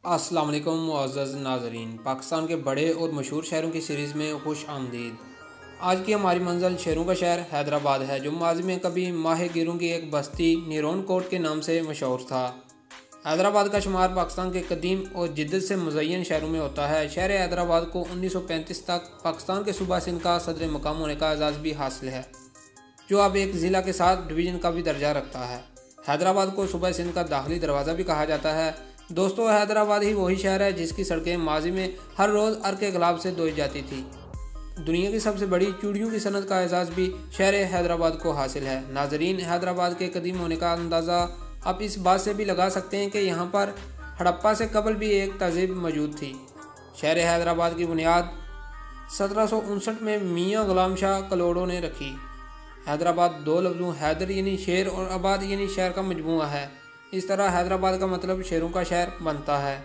अस्सलाम वालेकुम मुअज़्ज़ज़ नाज़रीन, पाकिस्तान के बड़े और मशहूर शहरों की सीरीज़ में खुश आमदीद। आज की हमारी मंजिल शेरों का शहर हैदराबाद है, जो माजी में कभी माहिगिरों की एक बस्ती नीरोन कोट के नाम से मशहूर था। हैदराबाद का शुमार पाकिस्तान के कदीम और जिद्दत से मुज़य्यन शहरों में होता है। शहर हैदराबाद को 1935 तक पाकिस्तान के सूबा सिंध का सदर मकाम होने का एजाज़ भी हासिल है, जो अब एक ज़िला के साथ डिवीज़न का भी दर्जा रखता है। हैदराबाद को सूबा सिंध का दाखिली दरवाज़ा भी कहा जाता है। दोस्तों, हैदराबाद ही वही शहर है जिसकी सड़कें माजी में हर रोज़ अर्के गुलाब से धोई जाती थी। दुनिया की सबसे बड़ी चूड़ियों की सनत का एजाज़ भी शहर हैदराबाद को हासिल है। नाजरीन, हैदराबाद के कदीम होने का अंदाज़ा आप इस बात से भी लगा सकते हैं कि यहाँ पर हड़प्पा से कबल भी एक तहज़ीब मौजूद थी। शहर हैदराबाद की बुनियाद 1759 में मियाँ गुलाम शाह कलोड़ों ने रखी। हैदराबाद दो लफ्ज़ों हैदर यानी शेर और आबाद यानी शहर का मजमूआ है। इस तरह हैदराबाद का मतलब शेरों का शहर बनता है।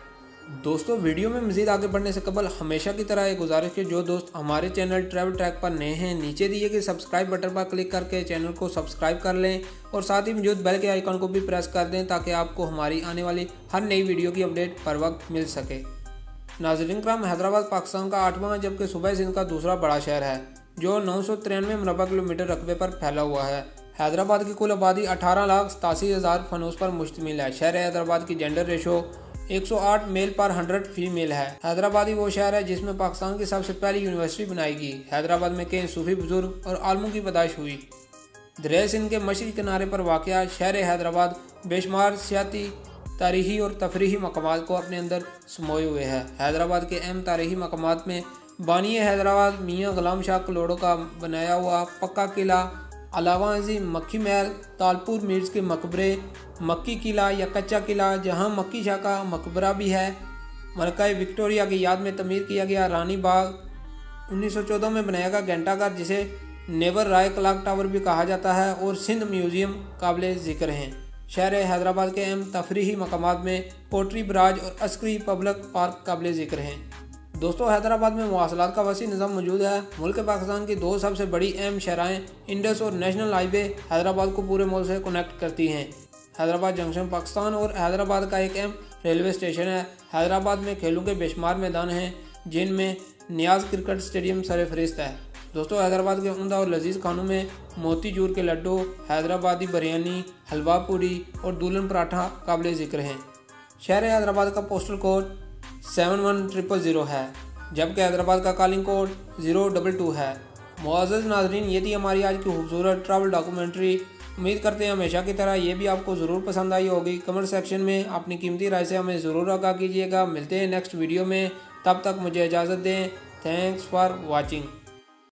दोस्तों, वीडियो में मज़ीद आगे बढ़ने से कबल हमेशा की तरह एक गुजारिश है, जो दोस्त हमारे चैनल ट्रैवल ट्रैक पर नए हैं, नीचे दिए गए सब्सक्राइब बटन पर क्लिक करके चैनल को सब्सक्राइब कर लें और साथ ही मौजूद बेल के आइकन को भी प्रेस कर दें, ताकि आपको हमारी आने वाली हर नई वीडियो की अपडेट पर वक्त मिल सके। नाज़रीन कराम, हैदराबाद पाकिस्तान का 8वां जबकि सूबा सिंध का दूसरा बड़ा शहर है, जो 993 मुरबा किलोमीटर रकबे पर फैला हुआ है। हैदराबाद की कुल आबादी 18,87,000 फनूस पर मुश्तमिल है। शहर हैदराबाद की जेंडर रेशो 108 मेल पर 100 फीमेल है। हैदराबाद ही वो शहर है जिसमें पाकिस्तान की सबसे पहली यूनिवर्सिटी बनाई गई। हैदराबाद में कई सूफी बुजुर्ग और आलमों की पैदाइश हुई। दरिया सिंध के मशरक़ी किनारे पर वाक़या शहर हैदराबाद बेशुमार सियाती, तारीख़ी और तफरीही मकामात को अपने अंदर समोए हुए है। हैदराबाद के अहम तारीख़ी मकामात में बानी हैदराबाद मियाँ गुलाम शाह कलोड़ों का बनाया हुआ पक्का किला, अलावा अजीम मक्खी महल, तालपुर मीर्ज़ के मकबरे, मक्की किला या कच्चा किला जहां मक्की शाह का मकबरा भी है, मलका विक्टोरिया की याद में तमीर किया गया रानी बाग, 1914 में बनाया गया घंटाघर जिसे नेवर राय क्लॉक टावर भी कहा जाता है, और सिंध म्यूज़ियम काबिल ज़िक्र हैं। शहर हैदराबाद के अहम तफरीही मकामात में पोट्री बराज और अस्करी पब्लिक पार्क काबिल ज़िक्र हैं। दोस्तों, हैदराबाद में मवासलात का वसी निज़ाम मौजूद है। मुल्क पाकिस्तान की दो सबसे बड़ी अहम शहराएँ इंडस और नेशनल हाईवे हैदराबाद को पूरे मुल्क से कनेक्ट करती हैं। हैदराबाद जंक्शन पाकिस्तान और हैदराबाद का एक अहम रेलवे स्टेशन है। हैदराबाद में खेलों के बेशुमार मैदान हैं, जिनमें नियाज क्रिकेट स्टेडियम सरफहरिस्त है। दोस्तों, हैदराबाद के उम्दा और लजीज खानों में मोतीचूर के लड्डू, हैदराबादी बिरयानी, हलवा पूरी और दूल्हन पराठा काबिल ज़िक्र हैं। शहर हैदराबाद का पोस्टल कोड 71000 है, जबकि हैदराबाद का कॉलिंग कोड 022 है। मुअज़्ज़ज़ नाज़रीन, ये थी हमारी आज की खूबसूरत ट्रैवल डॉक्यूमेंट्री। उम्मीद करते हैं हमेशा की तरह ये भी आपको ज़रूर पसंद आई होगी। कमेंट सेक्शन में अपनी कीमती राय से हमें ज़रूर आगाह कीजिएगा। मिलते हैं नेक्स्ट वीडियो में, तब तक मुझे इजाज़त दें। Thanks for watching.